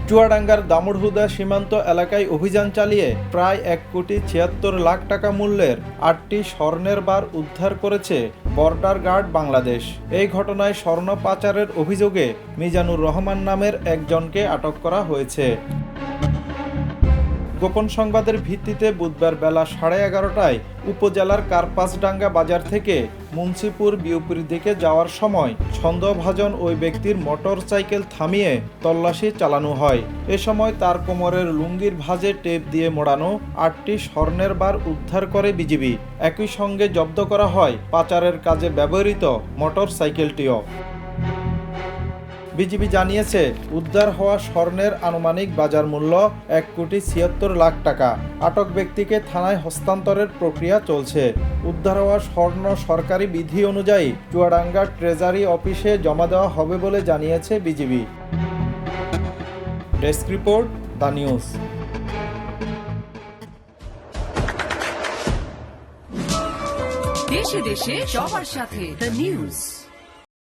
চুয়াডাঙ্গার দামুড়হুদা সীমান্ত এলাকায় অভিযান চালিয়ে প্রায় 1,76,00,000 টাকা মূল্যের 8টি স্বর্ণের বার উদ্ধার করেছে বর্ডার গার্ড বাংলাদেশ। এই ঘটনায় স্বর্ণ পাচারের অভিযোগে মিজানুর রহমান নামের একজনকে আটক করা হয়েছে। গোপন সংবাদের ভিত্তিতে বুধবার বেলা 11:30টায় উপজেলার কার্পাসডাঙ্গা বাজার থেকে মুন্সিপুর বিউপির দিকে যাওয়ার সময় সন্দেহভাজন ওই ব্যক্তির মোটর সাইকেল থামিয়ে তল্লাশি চালানো হয়। এ সময় তার কোমরের লুঙ্গির ভাঁজে টেপ দিয়ে মোড়ানো 8টি স্বর্ণের বার উদ্ধার করে বিজিবি। একই সঙ্গে জব্দ করা হয় পাচারের কাজে ব্যবহৃত মোটর সাইকেলটিও। বিজিবি জানিয়েছে, উদ্ধার হওয়া স্বর্ণের আনুমানিক বাজার মূল্য 1,76,00,000 টাকা। আটক ব্যক্তিকে থানায় হস্তান্তরের প্রক্রিয়া চলছে। উদ্ধার হওয়া স্বর্ণ সরকারি বিধি অনুযায়ী চুয়াডাঙ্গা ট্রেজারি অফিসে জমা দেওয়া হবে বলে জানিয়েছে BGB. Desk report, the news. দেশে দেশে সবার সাথে দ্য নিউজ।